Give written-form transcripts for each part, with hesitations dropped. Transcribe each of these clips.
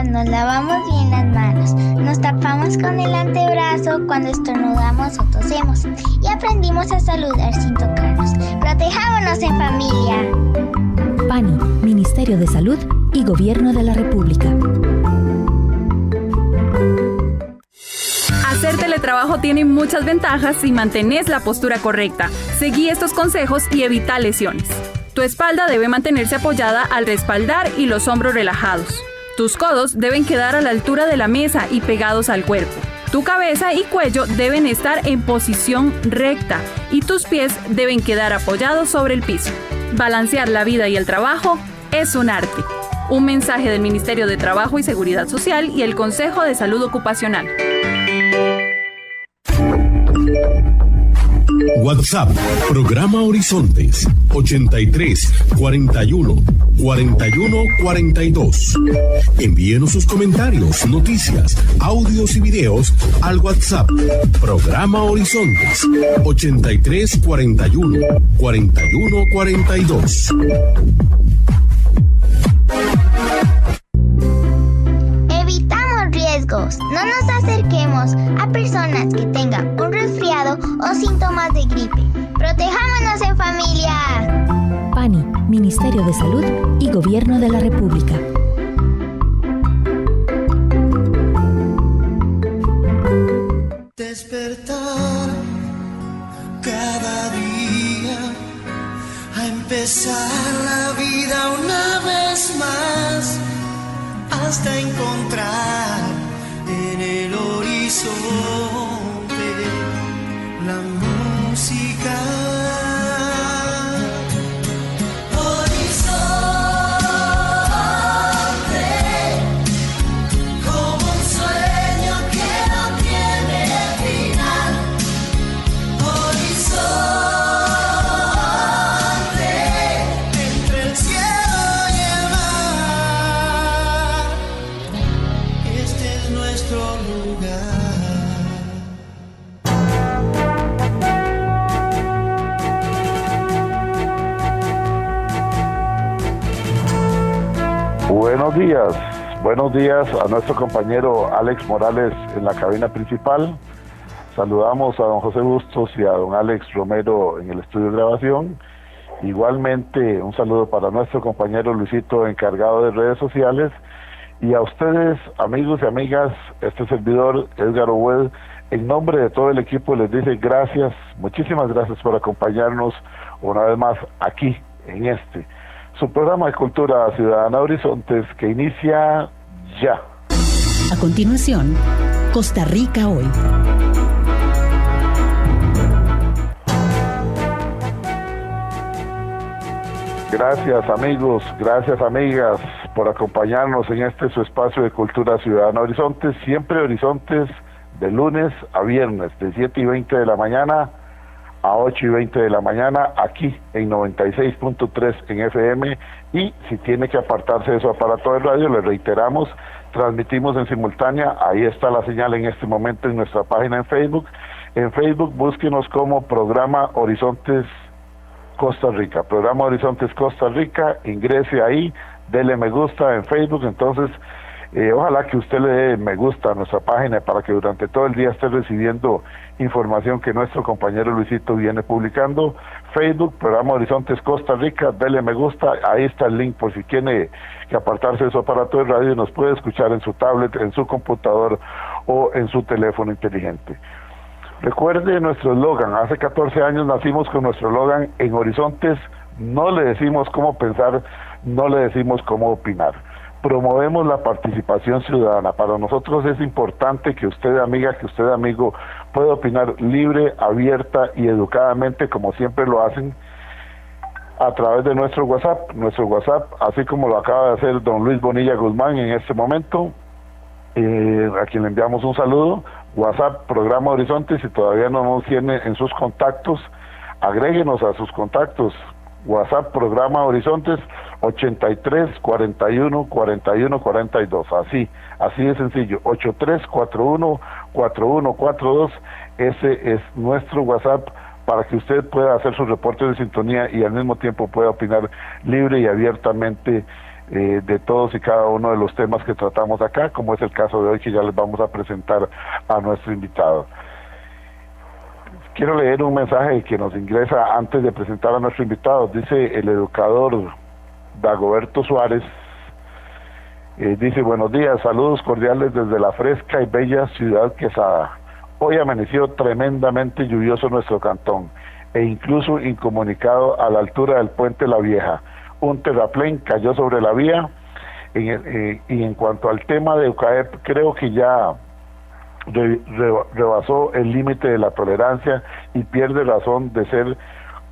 nos lavamos bien las manos, nos tapamos con el antebrazo cuando estornudamos o tosemos y aprendimos a saludar sin tocarnos. ¡Protejámonos en familia! PANI, Ministerio de Salud y Gobierno de la República. Hacer teletrabajo tiene muchas ventajas si mantienes la postura correcta. Seguí estos consejos y evita lesiones. Tu espalda debe mantenerse apoyada al respaldar y los hombros relajados. Tus codos deben quedar a la altura de la mesa y pegados al cuerpo. Tu cabeza y cuello deben estar en posición recta y tus pies deben quedar apoyados sobre el piso. Balancear la vida y el trabajo es un arte. Un mensaje del Ministerio de Trabajo y Seguridad Social y el Consejo de Salud Ocupacional. WhatsApp, programa Horizontes, 83 41 41 42. Envíenos sus comentarios, noticias, audios y videos al WhatsApp, programa Horizontes, 83 41 41 42. No nos acerquemos a personas que tengan un resfriado o síntomas de gripe. ¡Protejámonos en familia! PANI, Ministerio de Salud y Gobierno de la República. Despertar cada día a empezar la vida una vez más hasta encontrar en el horizonte la música. Horizonte, como un sueño que no tiene final. Horizonte, entre el cielo y el mar. Este es nuestro lugar. Buenos días a nuestro compañero Alex Morales en la cabina principal. Saludamos a don José Bustos y a don Alex Romero en el estudio de grabación. Igualmente un saludo para nuestro compañero Luisito, encargado de redes sociales. Y a ustedes, amigos y amigas, este servidor, Edgar Obued, en nombre de todo el equipo les dice gracias, muchísimas gracias por acompañarnos una vez más aquí, en su programa de Cultura Ciudadana Horizontes, que inicia ya. A continuación, Costa Rica Hoy. Gracias amigos, gracias amigas por acompañarnos en su espacio de Cultura Ciudadana Horizontes, siempre Horizontes de lunes a viernes, de 7:20 de la mañana a 8:20 de la mañana, aquí en 96.3 en FM, y si tiene que apartarse de su aparato de radio, le reiteramos, transmitimos en simultánea, ahí está la señal en este momento en nuestra página en Facebook. En Facebook búsquenos como Programa Horizontes Costa Rica, Programa Horizontes Costa Rica, ingrese ahí, dele me gusta en Facebook, entonces ojalá que usted le dé me gusta a nuestra página para que durante todo el día esté recibiendo información que nuestro compañero Luisito viene publicando. Facebook, Programa Horizontes Costa Rica, dele me gusta, ahí está el link por si tiene que apartarse de su aparato de radio y nos puede escuchar en su tablet, en su computador o en su teléfono inteligente. Recuerde nuestro eslogan, hace 14 años nacimos con nuestro eslogan: en Horizontes no le decimos cómo pensar, no le decimos cómo opinar. Promovemos la participación ciudadana. Para nosotros es importante que usted, amiga, que usted, amigo, pueda opinar libre, abierta y educadamente, como siempre lo hacen, a través de nuestro WhatsApp, así como lo acaba de hacer don Luis Bonilla Guzmán en este momento, a quien le enviamos un saludo. WhatsApp, Programa Horizontes, si todavía no nos tiene en sus contactos, agréguenos a sus contactos. WhatsApp, Programa Horizontes, 83 41 41 42, así de sencillo, 83 41 41 42, ese es nuestro WhatsApp para que usted pueda hacer sus reportes de sintonía y al mismo tiempo pueda opinar libre y abiertamente de todos y cada uno de los temas que tratamos acá, como es el caso de hoy que ya les vamos a presentar a nuestro invitado. Quiero leer un mensaje que nos ingresa antes de presentar a nuestro invitado. Dice el educador Dagoberto Suárez, dice: buenos días, saludos cordiales desde la fresca y bella ciudad Quesada. Hoy amaneció tremendamente lluvioso nuestro cantón e incluso incomunicado a la altura del puente La Vieja. Un terraplén cayó sobre la vía y en cuanto al tema de UCAEP, creo que ya rebasó el límite de la tolerancia y pierde razón de ser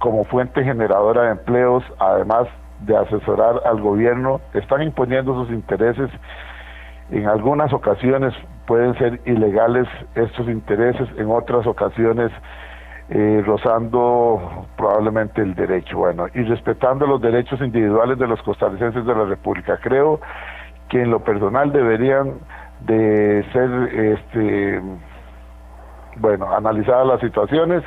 como fuente generadora de empleos, además de asesorar al gobierno. Están imponiendo sus intereses. En algunas ocasiones pueden ser ilegales estos intereses, en otras ocasiones rozando probablemente el derecho. Bueno, y respetando los derechos individuales de los costarricenses de la República. Creo que en lo personal deberían de ser analizadas las situaciones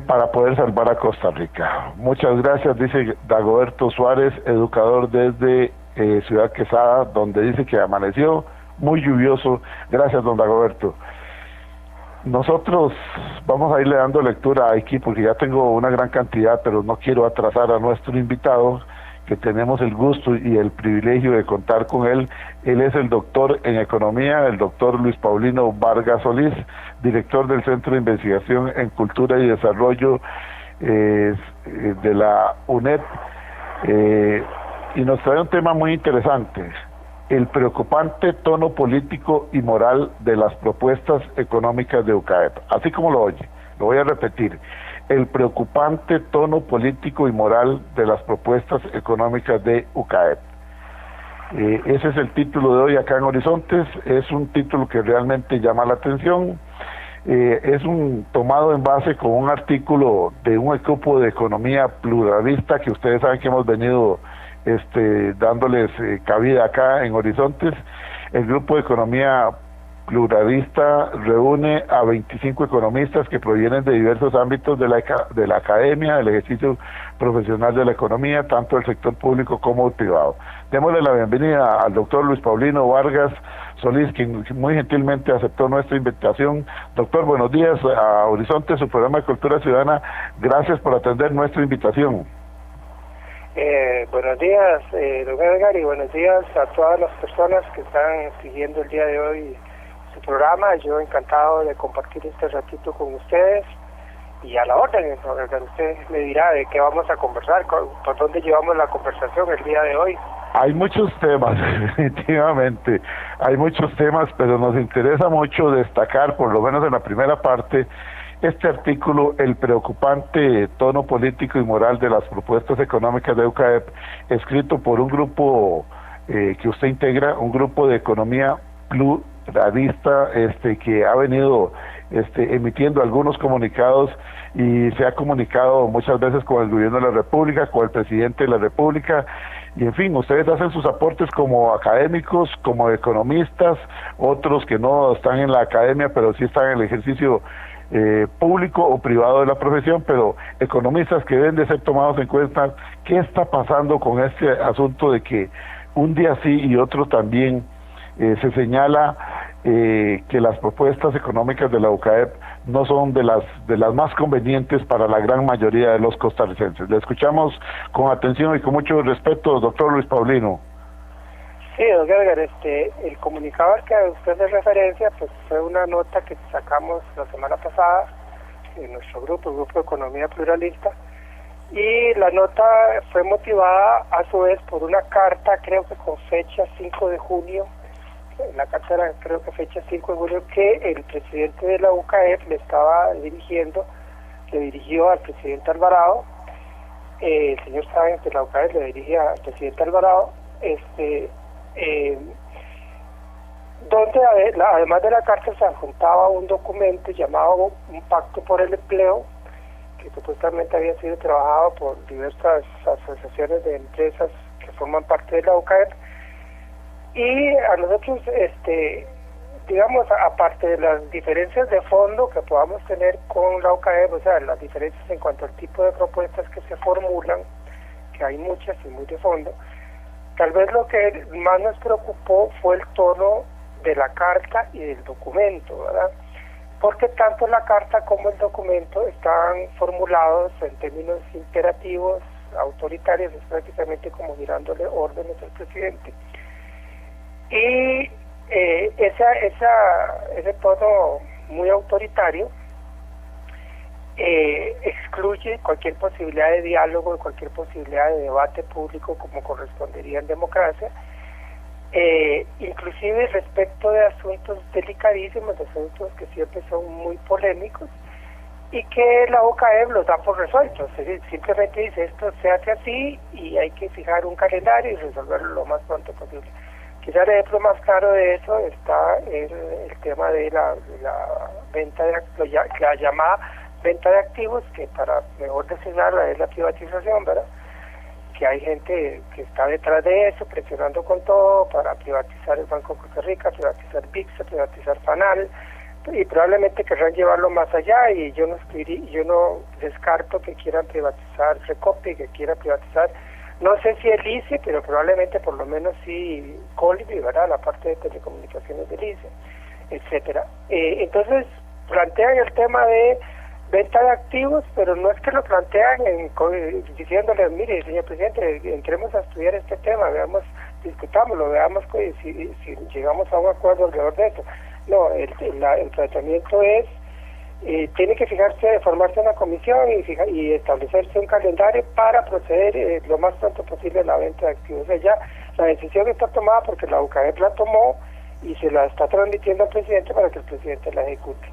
para poder salvar a Costa Rica. Muchas gracias, dice Dagoberto Suárez, educador desde Ciudad Quesada, donde dice que amaneció muy lluvioso. Gracias, don Dagoberto. Nosotros vamos a irle dando lectura aquí porque ya tengo una gran cantidad, pero no quiero atrasar a nuestro invitado, que tenemos el gusto y el privilegio de contar con él. Él es el doctor en economía, el doctor Luis Paulino Vargas Solís, director del Centro de Investigación en Cultura y Desarrollo de la UNED, y nos trae un tema muy interesante: el preocupante tono político y moral de las propuestas económicas de UCAEP. Así como lo oye, lo voy a repetir: el preocupante tono político y moral de las propuestas económicas de UCAEP. Ese es el título de hoy acá en Horizontes. Es un título que realmente llama la atención. Es tomado en base con un artículo de un equipo de economía pluralista que ustedes saben que hemos venido dándoles cabida acá en Horizontes. El grupo de economía pluralista reúne a 25 economistas que provienen de diversos ámbitos de la academia, del ejercicio profesional de la economía, tanto del sector público como el privado. Démosle la bienvenida al doctor Luis Paulino Vargas Solís, quien muy gentilmente aceptó nuestra invitación. Doctor, buenos días a Horizonte, su programa de Cultura Ciudadana. Gracias por atender nuestra invitación. Buenos días, don Edgar, y buenos días a todas las personas que están siguiendo el día de hoy su programa. Yo encantado de compartir este ratito con ustedes y a la orden. Usted me dirá de qué vamos a conversar, por dónde llevamos la conversación el día de hoy. Hay muchos temas, definitivamente, hay muchos temas, pero nos interesa mucho destacar, por lo menos en la primera parte, este artículo, el preocupante tono político y moral de las propuestas económicas de UCAEP, escrito por un grupo que usted integra, un grupo de economía pluralista, que ha venido emitiendo algunos comunicados y se ha comunicado muchas veces con el gobierno de la República, con el presidente de la República, y en fin, ustedes hacen sus aportes como académicos, como economistas, otros que no están en la academia, pero sí están en el ejercicio público o privado de la profesión, pero economistas que deben de ser tomados en cuenta. ¿Qué está pasando con este asunto de que un día sí y otro también se señala que las propuestas económicas de la UCAEP no son de las más convenientes para la gran mayoría de los costarricenses? Le escuchamos con atención y con mucho respeto, doctor Luis Paulino. Sí, don Edgar, el comunicado al que usted hace referencia, pues fue una nota que sacamos la semana pasada en nuestro grupo, el Grupo de Economía Pluralista, y la nota fue motivada a su vez por una carta, creo que con fecha 5 de junio, la carta era creo que fecha 5 de junio, que el presidente de la UCAEP le dirigió al presidente Alvarado. El señor Sáenz de la UCAEP le dirigía al presidente Alvarado, donde además de la carta se adjuntaba un documento llamado un pacto por el empleo, que supuestamente había sido trabajado por diversas asociaciones de empresas que forman parte de la UCAEP. Y a nosotros, digamos, aparte de las diferencias de fondo que podamos tener con la UCAEP, o sea, las diferencias en cuanto al tipo de propuestas que se formulan, que hay muchas y muy de fondo. Tal vez lo que más nos preocupó fue el tono de la carta y del documento, ¿verdad? Porque tanto la carta como el documento están formulados en términos imperativos, autoritarios, es prácticamente como girándole órdenes al presidente. Y ese tono muy autoritario excluye cualquier posibilidad de diálogo, cualquier posibilidad de debate público como correspondería en democracia, inclusive respecto de asuntos delicadísimos, de asuntos que siempre son muy polémicos y que la OCAEB los da por resueltos. Es decir, simplemente dice esto se hace así y hay que fijar un calendario y resolverlo lo más pronto posible. Quizá el ejemplo más claro de eso está en el tema de la venta de la llamada venta de activos, que para mejor designarla es la privatización, ¿verdad? Que hay gente que está detrás de eso, presionando con todo para privatizar el Banco de Costa Rica, privatizar VIX, privatizar FANAL, y probablemente querrán llevarlo más allá, y yo no descarto que quieran privatizar Recope, que quieran privatizar, no sé si el ICE, pero probablemente por lo menos sí Colby, ¿verdad? La parte de telecomunicaciones del ICE, etcétera. Entonces plantean el tema de venta de activos, pero no es que lo plantean diciéndole, mire, señor presidente, entremos a estudiar este tema, discutámoslo, veamos si llegamos a un acuerdo alrededor de eso. No, el tratamiento es, tiene que formarse una comisión y establecerse un calendario para proceder lo más pronto posible a la venta de activos. O sea, ya la decisión está tomada porque la UCAEP la tomó y se la está transmitiendo al presidente para que el presidente la ejecute.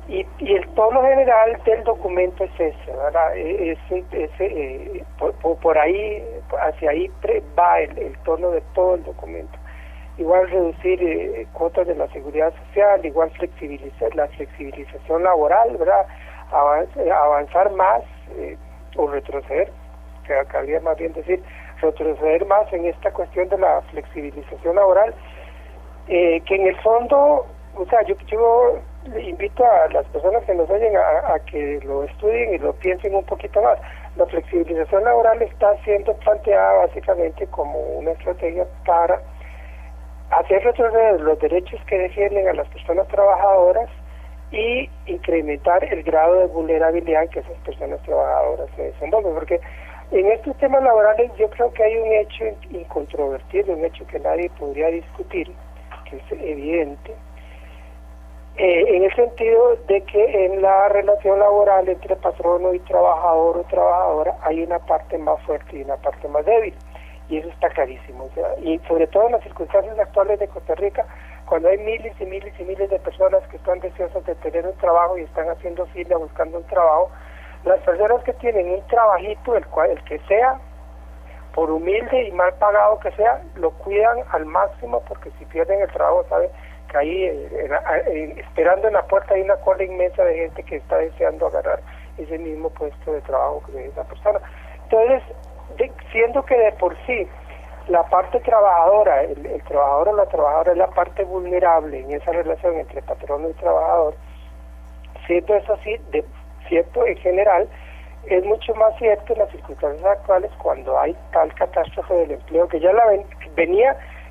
Y el tono general del documento es ese, ¿verdad? Por ahí, hacia ahí va el tono de todo el documento. Igual reducir cuotas de la seguridad social, igual la flexibilización laboral, ¿verdad? Avanzar más o retroceder, que cabría más bien decir, retroceder más en esta cuestión de la flexibilización laboral, que en el fondo, o sea, yo invito a las personas que nos oyen a que lo estudien y lo piensen un poquito más. La flexibilización laboral está siendo planteada básicamente como una estrategia para hacer retroceder los derechos que defienden a las personas trabajadoras y incrementar el grado de vulnerabilidad en que esas personas trabajadoras se desenvuelven, porque en estos temas laborales yo creo que hay un hecho incontrovertible, un hecho que nadie podría discutir, que es evidente, en el sentido de que en la relación laboral entre patrono y trabajador o trabajadora hay una parte más fuerte y una parte más débil, y eso está clarísimo. O sea, y sobre todo en las circunstancias actuales de Costa Rica, cuando hay miles y miles y miles de personas que están deseosas de tener un trabajo y están haciendo fila buscando un trabajo, las personas que tienen un trabajito, el que sea, por humilde y mal pagado que sea, lo cuidan al máximo, porque si pierden el trabajo saben que ahí esperando en la puerta hay una cola inmensa de gente que está deseando agarrar ese mismo puesto de trabajo que esa persona. Entonces, siendo que de por sí la parte trabajadora, el trabajador o la trabajadora es la parte vulnerable en esa relación entre patrono y trabajador, siendo eso así, de cierto en general, es mucho más cierto en las circunstancias actuales cuando hay tal catástrofe del empleo, que ya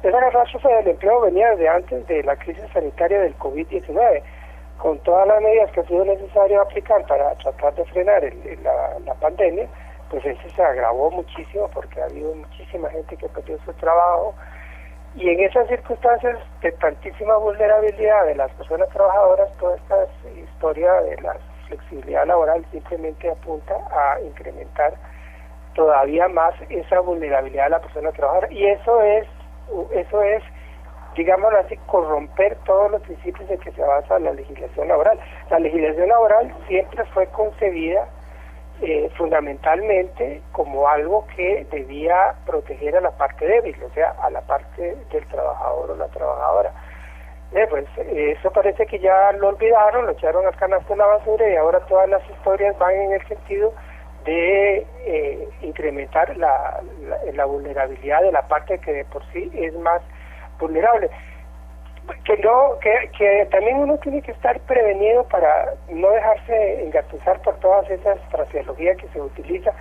esa catástrofe del empleo venía desde antes de la crisis sanitaria del COVID-19, con todas las medidas que ha sido necesario aplicar para tratar de frenar la pandemia. Pues eso se agravó muchísimo porque ha habido muchísima gente que perdió su trabajo, y en esas circunstancias de tantísima vulnerabilidad de las personas trabajadoras, toda esta historia de la flexibilidad laboral simplemente apunta a incrementar todavía más esa vulnerabilidad de la persona trabajadora, y eso es, digámoslo así, corromper todos los principios en que se basa la legislación laboral. La legislación laboral siempre fue concebida fundamentalmente como algo que debía proteger a la parte débil, o sea, a la parte del trabajador o la trabajadora. Pues eso parece que ya lo olvidaron, lo echaron al canasto de la basura, y ahora todas las historias van en el sentido de incrementar la vulnerabilidad de la parte que de por sí es más vulnerable. Que también uno tiene que estar prevenido para no dejarse engatusar por todas esas fraseologías que se utiliza.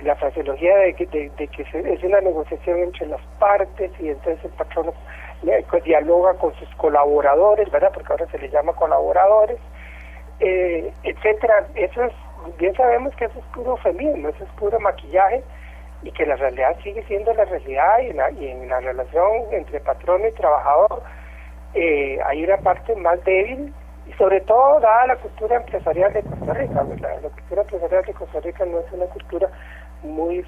la fraseología de que es una negociación entre las partes y entonces el patrono dialoga con sus colaboradores, ¿verdad? Porque ahora se les llama colaboradores, etcétera. Eso es, bien sabemos que eso es puro eufemismo, eso es puro maquillaje, y que la realidad sigue siendo la realidad, y en la relación entre patrón y trabajador hay una parte más débil, y sobre todo dada la cultura empresarial de Costa Rica. La cultura empresarial de Costa Rica no es una cultura muy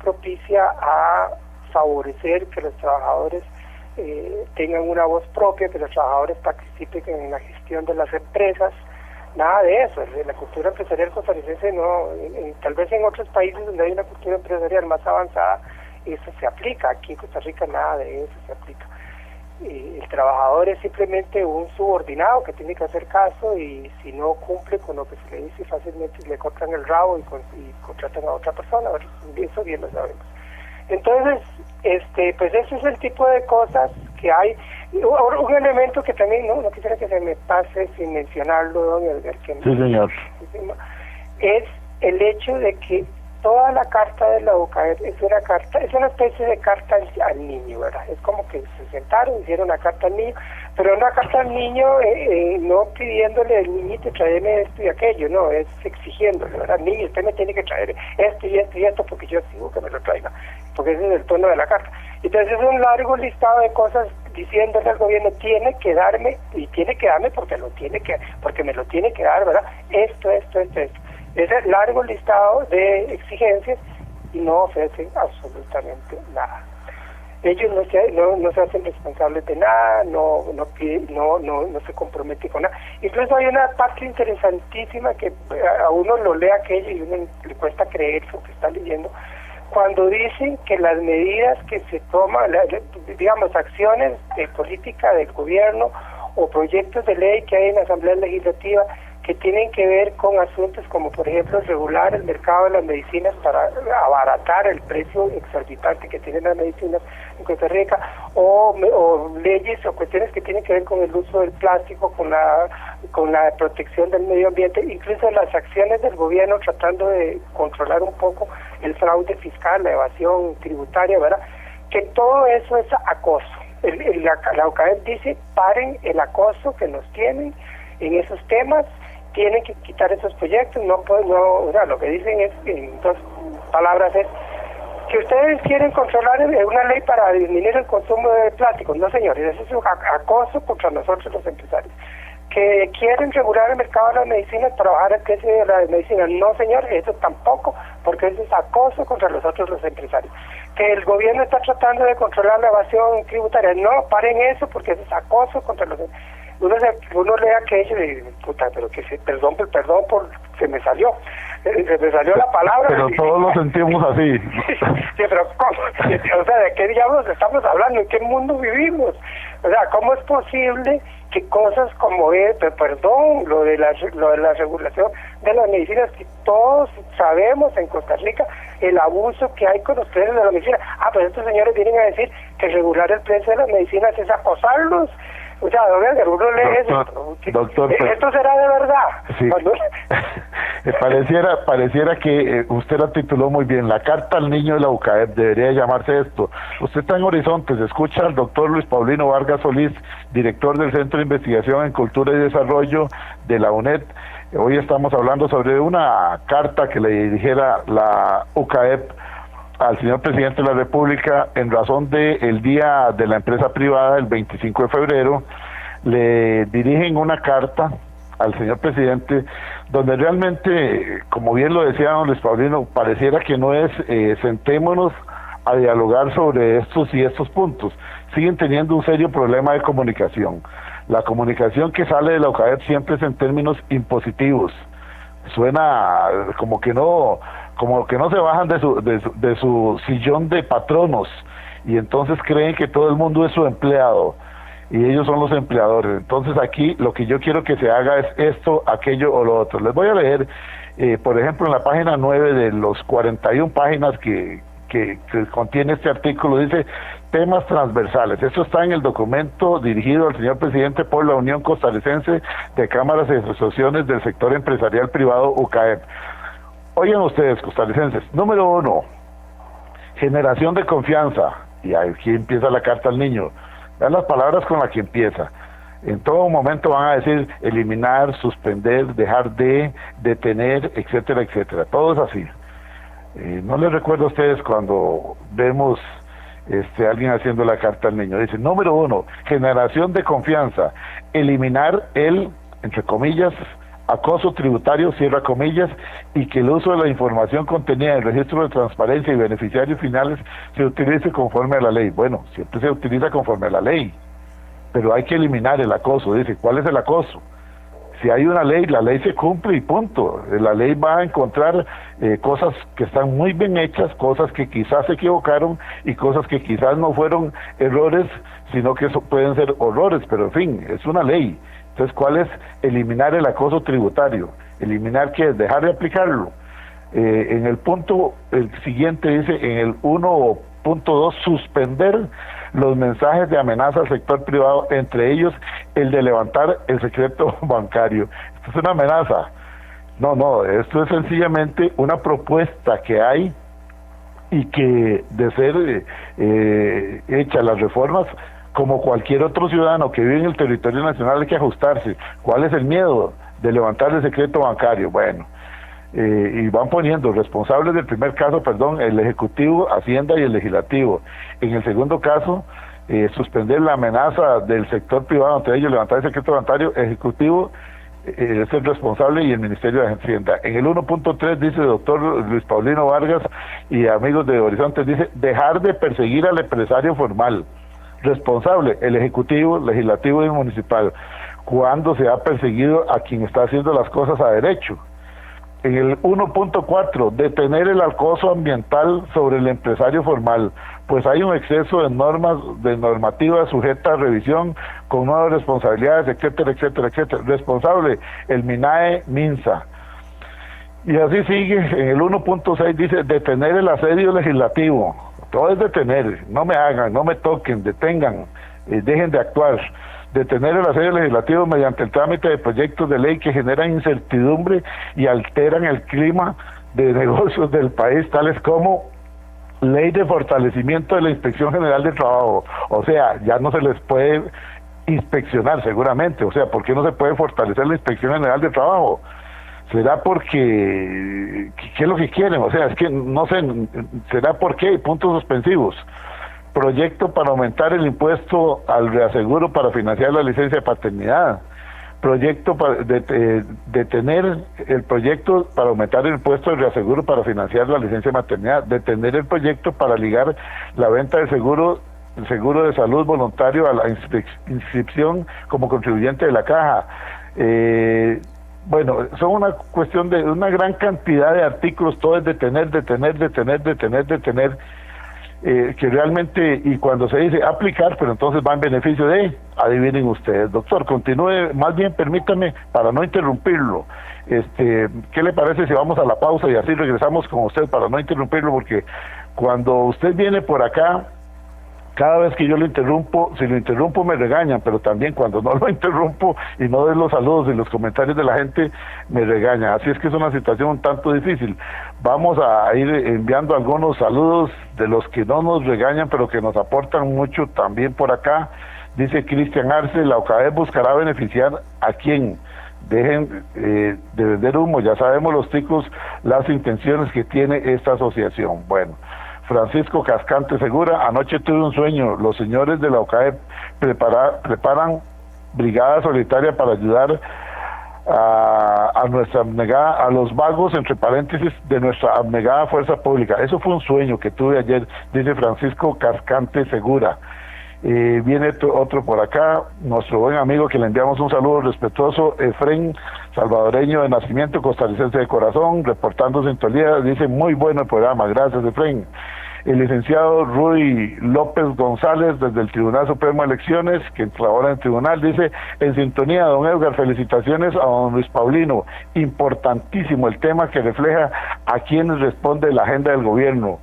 propicia a favorecer que los trabajadores tengan una voz propia, que los trabajadores participen en la gestión de las empresas. Nada de eso. La cultura empresarial costarricense no, tal vez en otros países donde hay una cultura empresarial más avanzada, eso se aplica. Aquí en Costa Rica nada de eso se aplica. El trabajador es simplemente un subordinado que tiene que hacer caso, y si no cumple con lo que se le dice, fácilmente le cortan el rabo y contratan a otra persona. Eso bien lo sabemos. Entonces, pues ese es el tipo de cosas que hay. Un elemento que también no quisiera que se me pase sin mencionarlo, don Edgar, que sí, señor, es el hecho de que toda la carta de la UCAEP es una especie de carta al niño, ¿verdad? Es como que se sentaron, hicieron una carta al niño, pero una carta al niño no pidiéndole al niñito tráeme esto y aquello, no, es exigiéndole, ¿verdad? Niño, usted me tiene que traer esto y esto y esto porque yo sigo que me lo traiga, porque ese es el tono de la carta. Entonces es un largo listado de cosas diciéndole al gobierno, tiene que darme, y tiene que darme porque me lo tiene que dar, ¿verdad? Esto. Ese largo listado de exigencias, y no ofrecen absolutamente nada. Ellos no se hacen responsables de nada, no se comprometen con nada. Incluso hay una parte interesantísima que a uno lo lee aquello y uno le cuesta creer lo que está leyendo, cuando dicen que las medidas que se toman, digamos, acciones de política del gobierno o proyectos de ley que hay en la Asamblea Legislativa que tienen que ver con asuntos como, por ejemplo, regular el mercado de las medicinas para abaratar el precio exorbitante que tienen las medicinas en Costa Rica, o leyes o cuestiones que tienen que ver con el uso del plástico, con la protección del medio ambiente, incluso las acciones del gobierno tratando de controlar un poco el fraude fiscal, la evasión tributaria, ¿verdad? Que todo eso es acoso. La UCAEP dice, paren el acoso que nos tienen en esos temas, tienen que quitar esos proyectos, lo que dicen es, en dos palabras, es que ustedes quieren controlar una ley para disminuir el consumo de plástico. No, señores, eso es un acoso contra nosotros los empresarios. Que quieren regular el mercado de las medicinas para bajar el precio de las medicinas. No, señores, eso tampoco, porque eso es acoso contra nosotros los empresarios. Que el gobierno está tratando de controlar la evasión tributaria. No, paren eso, porque eso es acoso contra los empresarios. Uno lee aquello y puta, pero perdón por se me salió la palabra, pero todos lo sentimos así. Sí, pero ¿cómo? O sea, ¿de qué diablos estamos hablando? ¿En qué mundo vivimos? O sea, ¿cómo es posible que cosas como lo de la regulación de las medicinas, que todos sabemos en Costa Rica el abuso que hay con los precios de las medicinas? Pues estos señores vienen a decir que regular el precio de las medicinas es acosarlos. O sea, uno lee doctor, ¿esto será de verdad? Sí. Pareciera que usted la tituló muy bien, la carta al niño de la UCAEP, debería llamarse esto. Usted está en Horizontes, escucha al doctor Luis Paulino Vargas Solís, director del Centro de Investigación en Cultura y Desarrollo de la UNED. Hoy estamos hablando sobre una carta que le dirigiera la UCAEP al señor presidente de la República en razón del Día de la Empresa Privada, el 25 de febrero. Le dirigen una carta al señor presidente donde realmente, como bien lo decía don Luis Paulino, pareciera que no es sentémonos a dialogar sobre estos y estos puntos. Siguen teniendo un serio problema de comunicación. La comunicación que sale de la UCAEP siempre es en términos impositivos. Suena como que no se bajan de su sillón de patronos, y entonces creen que todo el mundo es su empleado y ellos son los empleadores. Entonces aquí lo que yo quiero que se haga es esto, aquello o lo otro. Les voy a leer, por ejemplo, en la página 9 de los 41 páginas que contiene este artículo, dice temas transversales. Esto está en el documento dirigido al señor presidente por la Unión Costarricense de Cámaras y Asociaciones del Sector Empresarial Privado, UCAEP. Oigan ustedes, costarricenses, número 1, generación de confianza, y aquí empieza la carta al niño. Vean las palabras con las que empieza. En todo momento van a decir eliminar, suspender, dejar de, detener, etcétera, etcétera. Todo es así. No les recuerdo a ustedes cuando vemos alguien haciendo la carta al niño. Dice, número 1, generación de confianza, eliminar el, entre comillas, acoso tributario, cierra comillas, y que el uso de la información contenida en el registro de transparencia y beneficiarios finales se utilice conforme a la ley. Bueno, siempre se utiliza conforme a la ley, pero hay que eliminar el acoso. Dice, ¿cuál es el acoso? Si hay una ley, la ley se cumple y punto. La ley va a encontrar cosas que están muy bien hechas, cosas que quizás se equivocaron y cosas que quizás no fueron errores, sino que pueden ser horrores, pero en fin, es una ley. Entonces, ¿cuál es? Eliminar el acoso tributario. ¿Eliminar qué es? Dejar de aplicarlo. En el punto, el siguiente dice, en el 1.2, suspender los mensajes de amenaza al sector privado, entre ellos el de levantar el secreto bancario. Esto es una amenaza. No, esto es sencillamente una propuesta que hay y que de ser hechas las reformas, como cualquier otro ciudadano que vive en el territorio nacional, hay que ajustarse. ¿Cuál es el miedo de levantar el secreto bancario? Bueno, y van poniendo responsables del primer caso, el Ejecutivo, Hacienda y el Legislativo. En el segundo caso, suspender la amenaza del sector privado, entre ellos levantar el secreto bancario, Ejecutivo es el responsable y el Ministerio de Hacienda. En el 1.3 dice el doctor Luis Paulino Vargas y amigos de Horizontes, dice dejar de perseguir al empresario formal. Responsable, el Ejecutivo, Legislativo y Municipal. ¿Cuándo se ha perseguido a quien está haciendo las cosas a derecho? En el 1.4, detener el acoso ambiental sobre el empresario formal. Pues hay un exceso de normas, de normativa sujeta a revisión, con nuevas responsabilidades, etcétera, etcétera, etcétera. Responsable, el MINAE, MINSA. Y así sigue, en el 1.6 dice, detener el asedio legislativo. Todo es detener, no me hagan, no me toquen, detengan, dejen de actuar. Detener el asedio legislativo mediante el trámite de proyectos de ley que generan incertidumbre y alteran el clima de negocios del país, tales como ley de fortalecimiento de la Inspección General de Trabajo. O sea, ya no se les puede inspeccionar seguramente. O sea, ¿por qué no se puede fortalecer la Inspección General de Trabajo? ¿Será porque qué es lo que quieren? O sea, es que no sé, ¿será por qué? Puntos suspensivos. Proyecto para aumentar el impuesto al reaseguro para financiar la licencia de paternidad. Proyecto para detener el proyecto para aumentar el impuesto al reaseguro para financiar la licencia de maternidad. Detener el proyecto para ligar la venta del seguro de salud voluntario a la inscripción como contribuyente de la caja. Bueno, son una cuestión de una gran cantidad de artículos, todo es detener, que realmente, y cuando se dice aplicar, pero entonces va en beneficio de, adivinen ustedes. Doctor, continúe, más bien permítame, para no interrumpirlo, ¿qué le parece si vamos a la pausa y así regresamos con usted para no interrumpirlo? Porque cuando usted viene por acá, cada vez que yo lo interrumpo, si lo interrumpo me regañan, pero también cuando no lo interrumpo y no doy los saludos y los comentarios de la gente, me regañan. Así es que es una situación un tanto difícil. Vamos a ir enviando algunos saludos de los que no nos regañan, pero que nos aportan mucho también por acá. Dice Cristian Arce, la OCAE buscará beneficiar a quién. Dejen de vender humo, ya sabemos los ticos, las intenciones que tiene esta asociación. Bueno, Francisco Cascante Segura, anoche tuve un sueño, los señores de la OCAE preparan brigada solitaria para ayudar a nuestra abnegada, a los vagos, entre paréntesis, de nuestra abnegada fuerza pública. Eso fue un sueño que tuve ayer, dice Francisco Cascante Segura. Viene otro por acá, nuestro buen amigo que le enviamos un saludo respetuoso, Efren, salvadoreño de nacimiento, costarricense de corazón, reportándose en Tolía, dice muy bueno el programa, gracias Efren. El licenciado Ruy López González, desde el Tribunal Supremo de Elecciones, que labora en el tribunal, dice, en sintonía, don Edgar, felicitaciones a don Luis Paulino, importantísimo el tema que refleja a quienes responde la agenda del gobierno.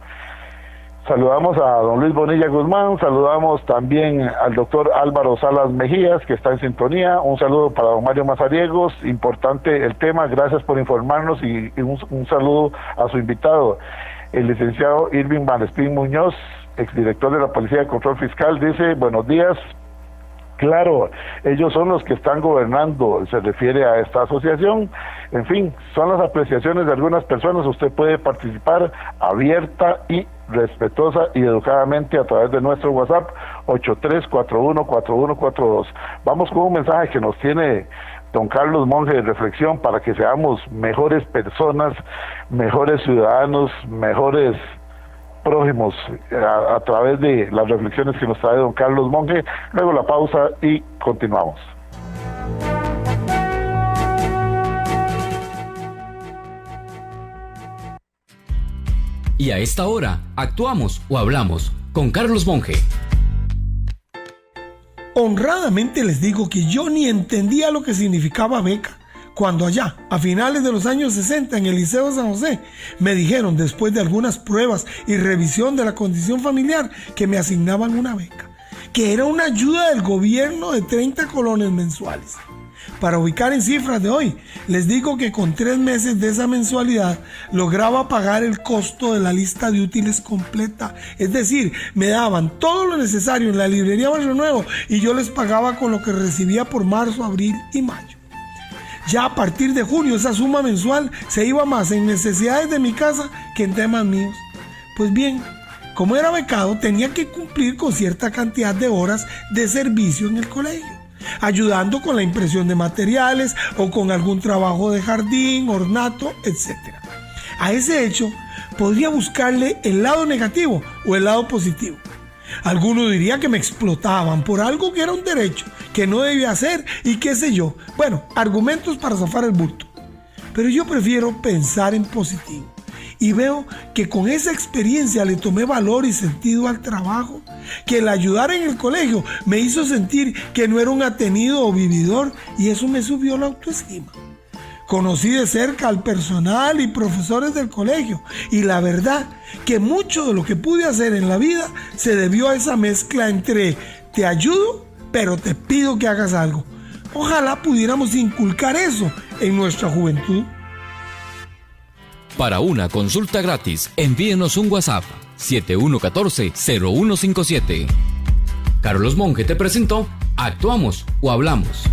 Saludamos a don Luis Bonilla Guzmán, saludamos también al doctor Álvaro Salas Mejías, que está en sintonía. Un saludo para don Mario Mazariegos, importante el tema, gracias por informarnos, y un saludo a su invitado, el licenciado Irving Vanespín Muñoz, exdirector de la Policía de Control Fiscal. Dice: buenos días. Claro, ellos son los que están gobernando, se refiere a esta asociación. En fin, son las apreciaciones de algunas personas. Usted puede participar abierta y respetuosa y educadamente a través de nuestro WhatsApp 83414142. Vamos con un mensaje que nos tiene don Carlos Monge de reflexión para que seamos mejores personas, mejores ciudadanos, mejores prójimos a través de las reflexiones que nos trae don Carlos Monge. Luego la pausa y continuamos. Y a esta hora, actuamos o hablamos con Carlos Monge. Honradamente les digo que yo ni entendía lo que significaba beca, cuando allá, a finales de los años 60, en el Liceo de San José, me dijeron, después de algunas pruebas y revisión de la condición familiar, que me asignaban una beca, que era una ayuda del gobierno de 30 colones mensuales. Para ubicar en cifras de hoy, les digo que con 3 meses de esa mensualidad lograba pagar el costo de la lista de útiles completa. Es decir, me daban todo lo necesario en la librería Barrio Nuevo y yo les pagaba con lo que recibía por marzo, abril y mayo. Ya a partir de junio esa suma mensual se iba más en necesidades de mi casa que en temas míos. Pues bien, como era becado, tenía que cumplir con cierta cantidad de horas de servicio en el colegio, ayudando con la impresión de materiales o con algún trabajo de jardín, ornato, etc. A ese hecho podría buscarle el lado negativo o el lado positivo. Algunos dirían que me explotaban por algo que era un derecho, que no debía hacer y qué sé yo. Bueno, argumentos para zafar el bulto. Pero yo prefiero pensar en positivo. Y veo que con esa experiencia le tomé valor y sentido al trabajo, que el ayudar en el colegio me hizo sentir que no era un atenido o vividor, y eso me subió la autoestima. Conocí de cerca al personal y profesores del colegio, y la verdad que mucho de lo que pude hacer en la vida se debió a esa mezcla entre te ayudo, pero te pido que hagas algo. Ojalá pudiéramos inculcar eso en nuestra juventud. Para una consulta gratis, envíenos un WhatsApp 7114-0157. Carlos Monge te presentó Actuamos o Hablamos.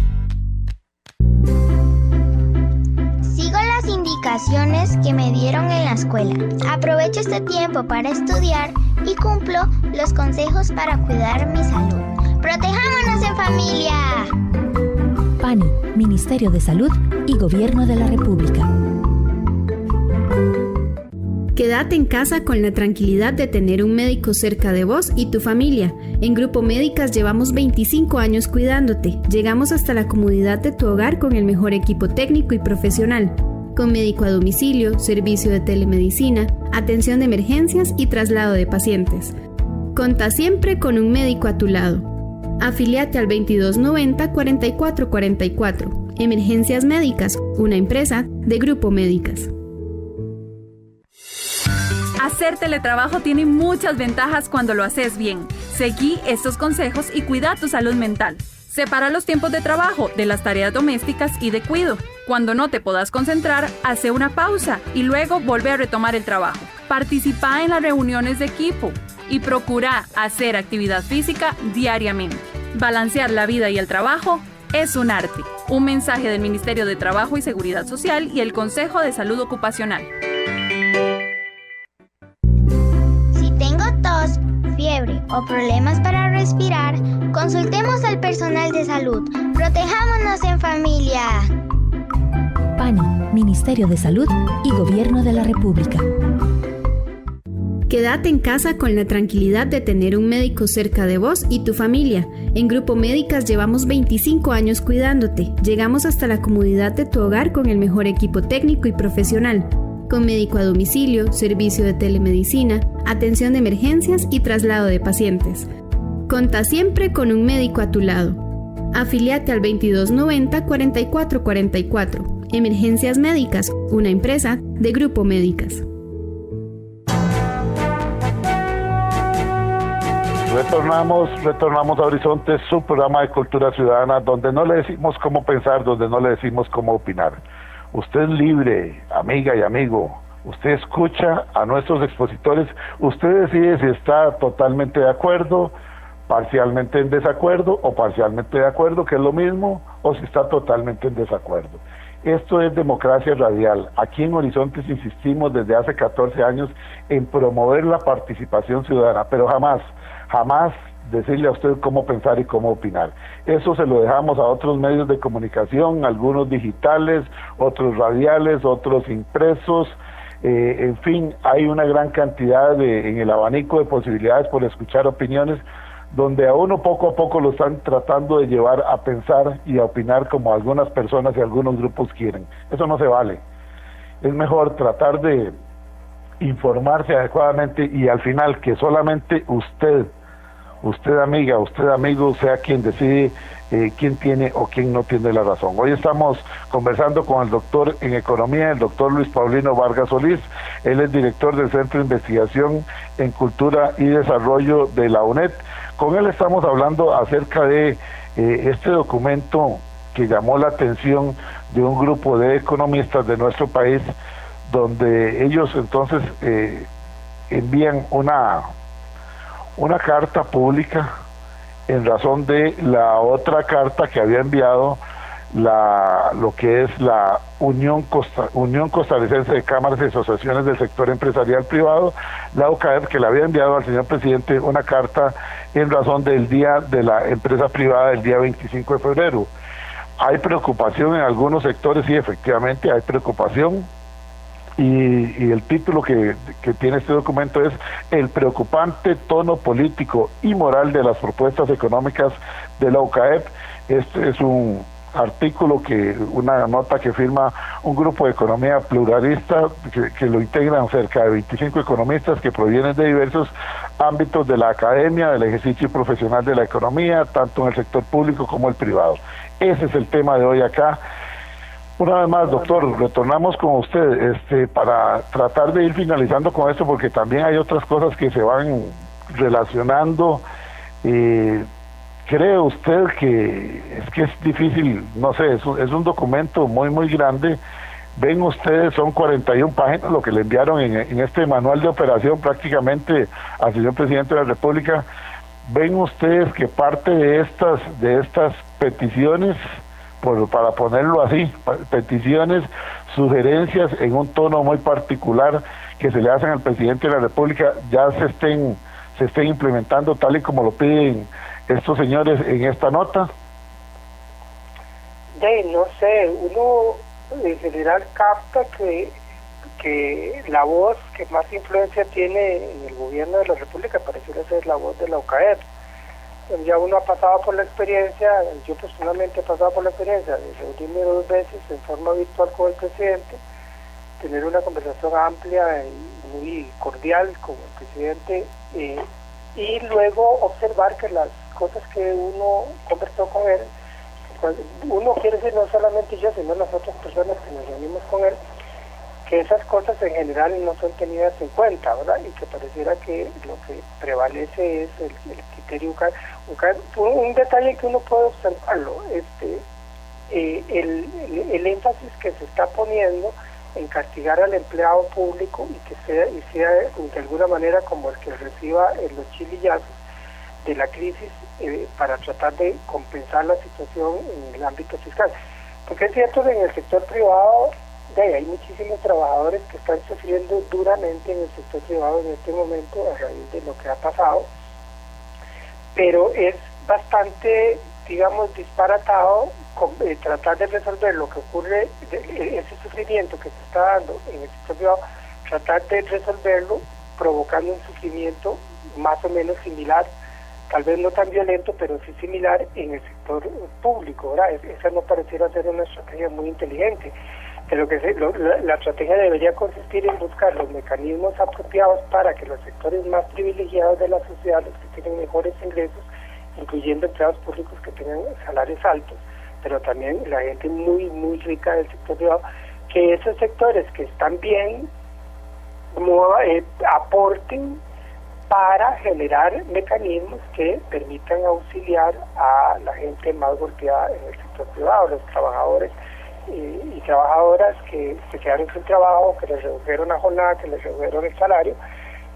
Sigo las indicaciones que me dieron en la escuela. Aprovecho este tiempo para estudiar y cumplo los consejos para cuidar mi salud. ¡Protejámonos en familia! PANI, Ministerio de Salud y Gobierno de la República. Quédate en casa con la tranquilidad de tener un médico cerca de vos y tu familia. En Grupo Médicas llevamos 25 años cuidándote. Llegamos hasta la comodidad de tu hogar con el mejor equipo técnico y profesional. Con médico a domicilio, servicio de telemedicina, atención de emergencias y traslado de pacientes. Contá siempre con un médico a tu lado. Afíliate al 2290-4444. Emergencias Médicas, una empresa de Grupo Médicas. Hacer teletrabajo tiene muchas ventajas cuando lo haces bien. Seguí estos consejos y cuida tu salud mental. Separa los tiempos de trabajo de las tareas domésticas y de cuido. Cuando no te puedas concentrar, hace una pausa y luego vuelve a retomar el trabajo. Participa en las reuniones de equipo y procura hacer actividad física diariamente. Balancear la vida y el trabajo es un arte. Un mensaje del Ministerio de Trabajo y Seguridad Social y el Consejo de Salud Ocupacional. Fiebre o problemas para respirar, consultemos al personal de salud. Protejámonos en familia. PANI, Ministerio de Salud y Gobierno de la República. Quédate en casa con la tranquilidad de tener un médico cerca de vos y tu familia. En Grupo Médicas llevamos 25 años cuidándote. Llegamos hasta la comodidad de tu hogar con el mejor equipo técnico y profesional. Con médico a domicilio, servicio de telemedicina, atención de emergencias y traslado de pacientes. Contá siempre con un médico a tu lado. Afíliate al 2290-4444. Emergencias Médicas, una empresa de Grupo Médicas. Retornamos a Horizontes, su programa de cultura ciudadana, donde no le decimos cómo pensar, donde no le decimos cómo opinar. Usted es libre, amiga y amigo. Usted escucha a nuestros expositores, usted decide si está totalmente de acuerdo, parcialmente en desacuerdo o parcialmente de acuerdo, que es lo mismo, o si está totalmente en desacuerdo. Esto es democracia radial. Aquí en Horizontes insistimos desde hace 14 años en promover la participación ciudadana, pero jamás decirle a usted cómo pensar y cómo opinar. Eso se lo dejamos a otros medios de comunicación, algunos digitales, otros radiales, otros impresos. En fin, hay una gran cantidad en el abanico de posibilidades por escuchar opiniones, donde a uno poco a poco lo están tratando de llevar a pensar y a opinar como algunas personas y algunos grupos quieren. Eso no se vale. Es mejor tratar de informarse adecuadamente y al final que solamente usted amiga, usted amigo, sea quien decide quién tiene o quién no tiene la razón. Hoy estamos conversando con el doctor en Economía, el doctor Luis Paulino Vargas Solís. Él es director del Centro de Investigación en Cultura y Desarrollo de la UNED. Con él estamos hablando acerca de este documento que llamó la atención de un grupo de economistas de nuestro país, donde ellos entonces envían una carta pública en razón de la otra carta que había enviado lo que es la Unión Costarricense de Cámaras y Asociaciones del Sector Empresarial Privado, la UCAEP, que le había enviado al señor presidente una carta en razón del Día de la Empresa Privada, el día 25 de febrero. Hay preocupación en algunos sectores, sí, efectivamente hay preocupación, y el título que tiene este documento es El preocupante tono político y moral de las propuestas económicas de la UCAEP. Este es un artículo, una nota que firma un grupo de economía pluralista que lo integran cerca de 25 economistas que provienen de diversos ámbitos de la academia, del ejercicio profesional de la economía, tanto en el sector público como el privado. Ese es el tema de hoy acá. Una vez más, doctor, retornamos con usted para tratar de ir finalizando con esto, porque también hay otras cosas que se van relacionando. ¿Cree usted que es difícil? No sé, es un documento muy grande. Ven ustedes, son 41 páginas lo que le enviaron en este manual de operación prácticamente al señor presidente de la República. ¿Ven ustedes que parte de estas peticiones, para ponerlo así, peticiones, sugerencias en un tono muy particular que se le hacen al presidente de la República, ya se estén implementando tal y como lo piden estos señores en esta nota? No sé, uno en general capta que la voz que más influencia tiene en el gobierno de la República pareciera ser la voz de la UCAEP. Ya uno ha pasado por la experiencia, yo personalmente he pasado por la experiencia de reunirme 2 veces en forma virtual con el presidente, tener una conversación amplia y muy cordial con el presidente, y luego observar que las cosas que uno conversó con él, uno quiere decir no solamente yo, sino las otras personas que nos reunimos con él, que esas cosas en general no son tenidas en cuenta, ¿verdad? Y que pareciera que lo que prevalece es el criterio UCAEP. Un detalle que uno puede observarlo, el énfasis que se está poniendo en castigar al empleado público y que sea de alguna manera como el que reciba los chilillazos de la crisis para tratar de compensar la situación en el ámbito fiscal. Porque es cierto que en el sector privado hay muchísimos trabajadores que están sufriendo duramente en el sector privado en este momento a raíz de lo que ha pasado, pero es bastante, digamos, disparatado tratar de resolver lo que ocurre, ese sufrimiento que se está dando en el sector privado, tratar de resolverlo provocando un sufrimiento más o menos similar, tal vez no tan violento, pero sí similar en el sector público, ¿verdad? Esa no pareciera ser una estrategia muy inteligente. Pero la estrategia debería consistir en buscar los mecanismos apropiados para que los sectores más privilegiados de la sociedad, los que tienen mejores ingresos, incluyendo empleados públicos que tengan salarios altos, pero también la gente muy rica del sector privado, que esos sectores que están bien aporten para generar mecanismos que permitan auxiliar a la gente más golpeada en el sector privado, los trabajadores y trabajadoras que se quedaron sin trabajo, que les redujeron la jornada, que les redujeron el salario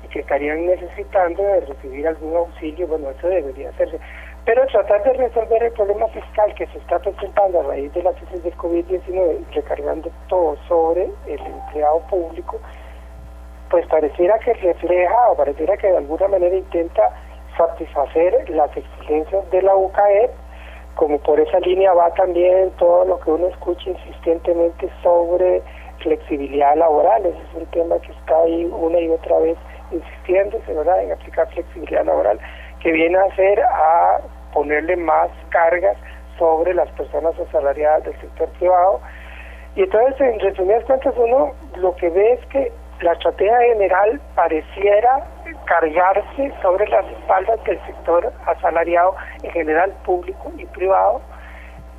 y que estarían necesitando de recibir algún auxilio. Bueno, eso debería hacerse. Pero tratar de resolver el problema fiscal que se está presentando a raíz de la crisis del COVID-19, recargando todo sobre el empleado público, pues pareciera que refleja o pareciera que de alguna manera intenta satisfacer las exigencias de la UCAEP, como por esa línea va también todo lo que uno escucha insistentemente sobre flexibilidad laboral. Ese es un tema que está ahí una y otra vez insistiéndose, ¿verdad?, en aplicar flexibilidad laboral, que viene a hacer a ponerle más cargas sobre las personas asalariadas del sector privado. Y entonces, en resumidas cuentas, uno lo que ve es que la estrategia general pareciera cargarse sobre las espaldas del sector asalariado en general, público y privado,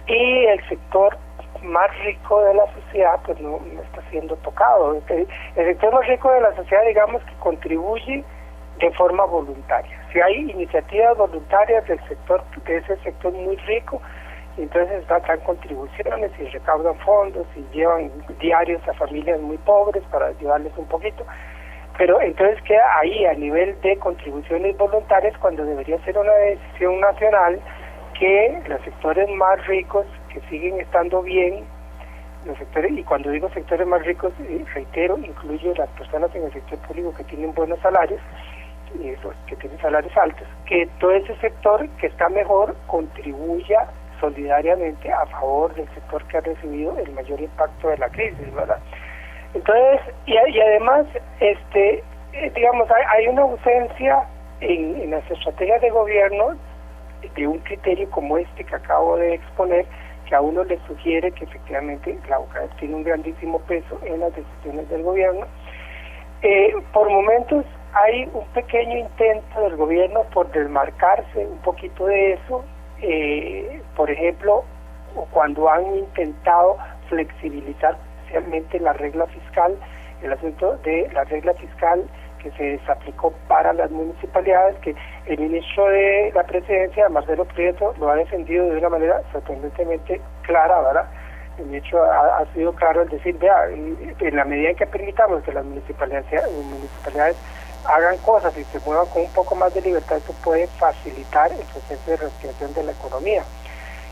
y el sector más rico de la sociedad pues no está siendo tocado. El sector más rico de la sociedad, digamos, que contribuye de forma voluntaria. Si hay iniciativas voluntarias del sector, de ese sector muy rico, entonces dan contribuciones y recaudan fondos y llevan diarios a familias muy pobres para ayudarles un poquito, pero entonces queda ahí a nivel de contribuciones voluntarias, cuando debería ser una decisión nacional que los sectores más ricos, que siguen estando bien, los sectores, y cuando digo sectores más ricos, reitero, incluyo las personas en el sector público que tienen buenos salarios, y esos que tienen salarios altos, que todo ese sector que está mejor contribuya solidariamente a favor del sector que ha recibido el mayor impacto de la crisis, ¿verdad? Entonces, y además, digamos, hay una ausencia en las estrategias de gobierno de un criterio como este que acabo de exponer, que a uno le sugiere que efectivamente la UCAEP tiene un grandísimo peso en las decisiones del gobierno. Por momentos hay un pequeño intento del gobierno por desmarcarse un poquito de eso, por ejemplo, cuando han intentado flexibilizar especialmente la regla fiscal, el asunto de la regla fiscal que se desaplicó para las municipalidades, que el ministro de la Presidencia, Marcelo Prieto, lo ha defendido de una manera sorprendentemente clara, ¿verdad? El ministro ha sido claro al decir, vea, en la medida en que permitamos que las municipalidades hagan cosas y se muevan con un poco más de libertad, eso puede facilitar el proceso de reactivación de la economía.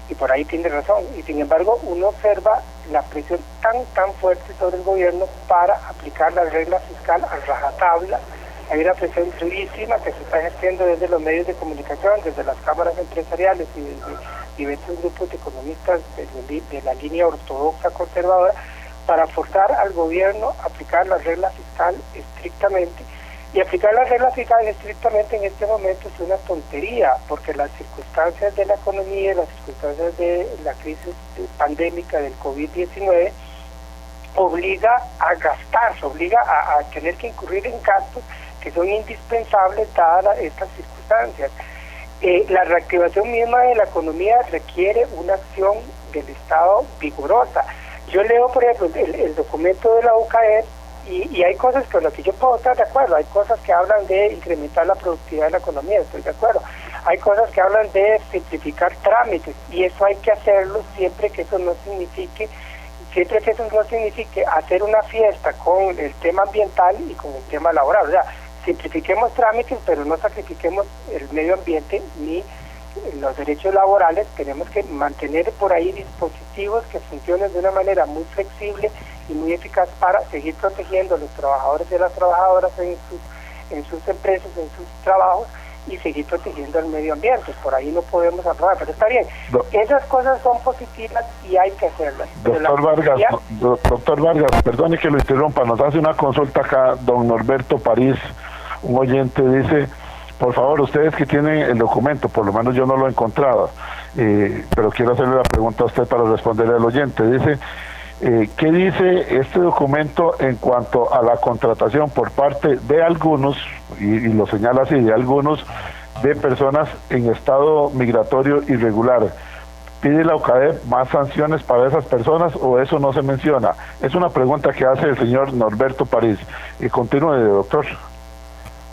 Y por ahí tiene razón. Y sin embargo, uno observa la presión tan fuerte sobre el gobierno para aplicar la regla fiscal a rajatabla. Hay una presión durísima que se está ejerciendo desde los medios de comunicación, desde las cámaras empresariales y desde diversos grupos de economistas de la línea ortodoxa conservadora, para forzar al gobierno a aplicar la regla fiscal estrictamente. Y aplicar la regla fiscal estrictamente en este momento es una tontería, porque las circunstancias de la economía, las circunstancias de la crisis pandémica del COVID-19 obliga a gastar, obliga a tener que incurrir en gastos que son indispensables dadas estas circunstancias. La reactivación misma de la economía requiere una acción del Estado vigorosa. Yo leo, por ejemplo, el documento de la UCAEP, y hay cosas con las que yo puedo estar de acuerdo. Hay cosas que hablan de incrementar la productividad de la economía, estoy de acuerdo. Hay cosas que hablan de simplificar trámites, y eso hay que hacerlo siempre que eso no signifique hacer una fiesta con el tema ambiental y con el tema laboral. O sea, simplifiquemos trámites, pero no sacrifiquemos el medio ambiente ni los derechos laborales. Tenemos que mantener por ahí dispositivos que funcionen de una manera muy flexible y muy eficaz para seguir protegiendo a los trabajadores y a las trabajadoras en sus empresas, en sus trabajos, y seguir protegiendo al medio ambiente. Por ahí no podemos aprobar, pero está bien. Esas cosas son positivas y hay que hacerlas. Doctor Vargas, perdone que lo interrumpa, nos hace una consulta acá don Norberto París, un oyente, dice: por favor, ustedes que tienen el documento, por lo menos yo no lo he encontrado, pero quiero hacerle la pregunta a usted para responderle al oyente. Dice, ¿qué dice este documento en cuanto a la contratación por parte de algunos, y lo señala así, de algunos, de personas en estado migratorio irregular? ¿Pide la UCAEP más sanciones para esas personas o eso no se menciona? Es una pregunta que hace el señor Norberto París. Y continúe, doctor.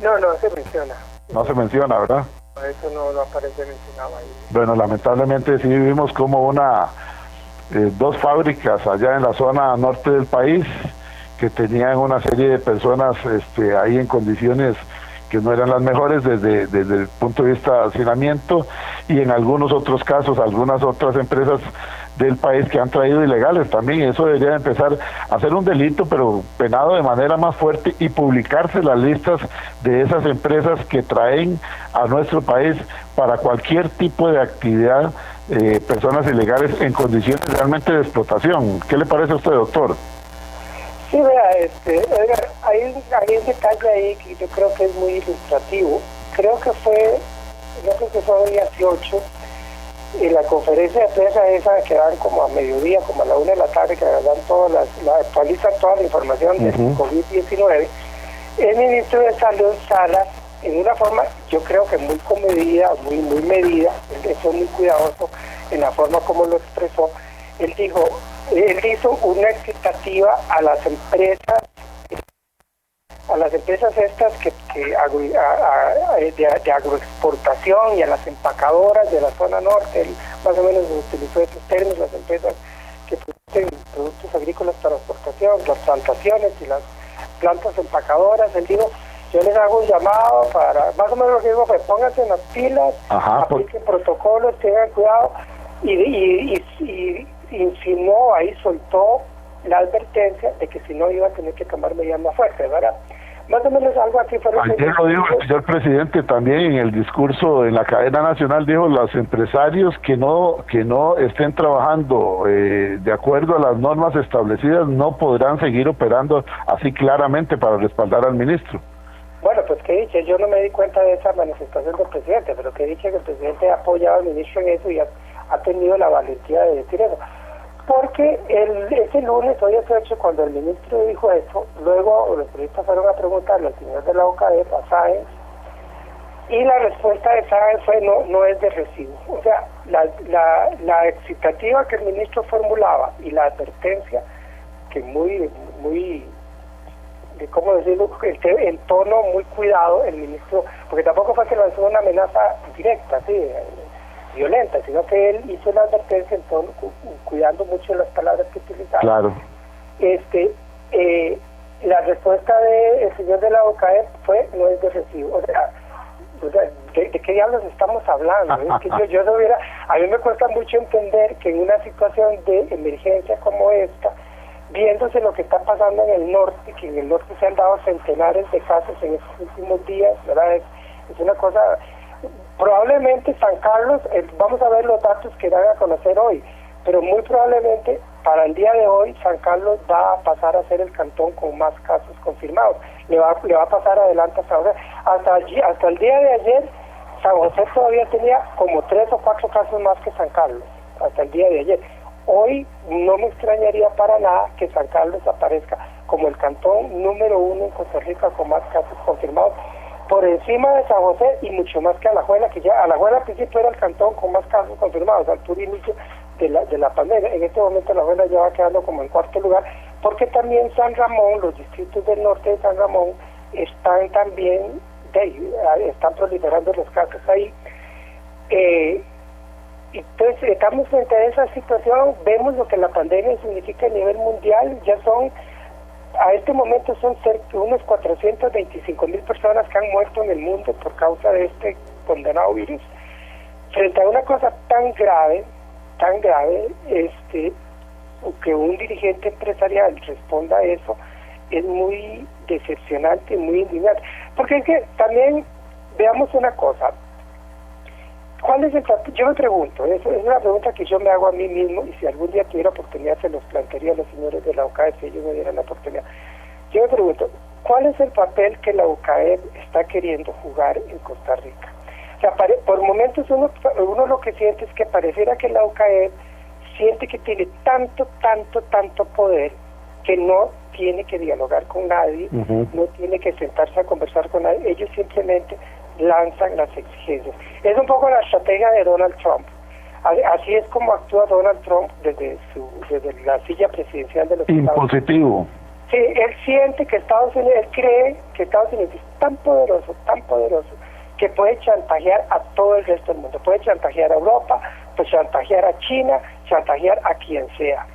No se menciona. No se menciona, ¿verdad? Eso no aparece mencionado ahí. Bueno, lamentablemente sí vivimos como dos fábricas allá en la zona norte del país que tenían una serie de personas ahí en condiciones que no eran las mejores desde el punto de vista de hacinamiento, y en algunos otros casos, algunas otras empresas del país que han traído ilegales también. Eso debería empezar a ser un delito, pero penado de manera más fuerte, y publicarse las listas de esas empresas que traen a nuestro país para cualquier tipo de actividad personas ilegales en condiciones realmente de explotación. ¿Qué le parece a usted, doctor? Sí, vea, Edgar, hay un detalle ahí que yo creo que es muy ilustrativo. Creo que fue el 18, y la conferencia de prensa esa que dan como a mediodía, como a la 1 de la tarde, que dan actualizan toda la información del COVID-19, el ministro de Salud, Salas, en una forma, yo creo que muy comedida, muy medida, él fue muy cuidadoso en la forma como lo expresó. Él hizo una expectativa a las empresas estas de agroexportación, y a las empacadoras de la zona norte. Él más o menos utilizó esos términos, las empresas que producen productos agrícolas para exportación, las plantaciones y las plantas empacadoras. Él dijo, yo les hago un llamado para, más o menos lo que digo, pues pónganse en las pilas, apliquen protocolos, tengan cuidado, y insinuó, ahí soltó la advertencia de que si no iba a tener que tomar medidas más fuertes, ¿verdad? Más o menos algo así fue lo que... Ayer lo dijo el señor presidente también en el discurso en la cadena nacional, dijo, los empresarios que no estén trabajando de acuerdo a las normas establecidas no podrán seguir operando así claramente para respaldar al ministro. Bueno, pues que dicho, yo no me di cuenta de esa manifestación del presidente, pero que dicho que el presidente ha apoyado al ministro en eso y ha tenido la valentía de decir eso. Porque ese lunes, hoy 18, cuando el ministro dijo eso, luego los periodistas fueron a preguntarle al señor de la OCADEP, a Sáenz, y la respuesta de Sáenz fue no es de recibo. O sea, la excitativa que el ministro formulaba y la advertencia que muy ¿cómo decirlo?, en tono muy cuidado el ministro, porque tampoco fue que lanzó una amenaza directa, sí, violenta, sino que él hizo la advertencia en tono, cuidando mucho las palabras que utilizaba. Claro. La respuesta del señor de la OCAEP fue no es de recibo. O sea, ¿de qué diablos estamos hablando? Es que a mí me cuesta mucho entender que en una situación de emergencia como esta, viéndose lo que está pasando en el norte, que en el norte se han dado centenares de casos en estos últimos días, ¿verdad? Es una cosa... Probablemente San Carlos, vamos a ver los datos que dan a conocer hoy, pero muy probablemente para el día de hoy San Carlos va a pasar a ser el cantón con más casos confirmados. Le va a pasar adelante a San José. Hasta el día de ayer, San José todavía tenía como 3 o 4 casos más que San Carlos, hasta el día de ayer. Hoy no me extrañaría para nada que San Carlos aparezca como el cantón número 1 en Costa Rica con más casos confirmados, por encima de San José y mucho más que Alajuela, que ya Alajuela al principio era el cantón con más casos confirmados al puro inicio de la pandemia. En este momento Alajuela ya va quedando como en 4º lugar, porque también San Ramón, los distritos del norte de San Ramón están también, están proliferando los casos ahí. Entonces estamos frente a esa situación, vemos lo que la pandemia significa a nivel mundial. A este momento son cerca de unos 425,000 personas que han muerto en el mundo por causa de este condenado virus. Frente a una cosa tan grave, que un dirigente empresarial responda a eso, es muy decepcionante, muy indignante. Porque es que también veamos una cosa. ¿Cuál es el papel? Yo me pregunto, es una pregunta que yo me hago a mí mismo, y si algún día tuviera oportunidad se los plantearía a los señores de la OCAEP si ellos me dieran la oportunidad. Yo me pregunto, ¿cuál es el papel que la OCAEP está queriendo jugar en Costa Rica? O sea, por momentos uno lo que siente es que pareciera que la OCAEP siente que tiene tanto poder que no tiene que dialogar con nadie, no tiene que sentarse a conversar con nadie. Ellos simplemente lanzan las exigencias. Es un poco la estrategia de Donald Trump. Así es como actúa Donald Trump desde la silla presidencial de los Estados Unidos. Impositivo. Sí, él siente que Estados Unidos, él cree que Estados Unidos es tan poderoso, que puede chantajear a todo el resto del mundo. Puede chantajear a Europa, puede chantajear a China, chantajear a quien sea.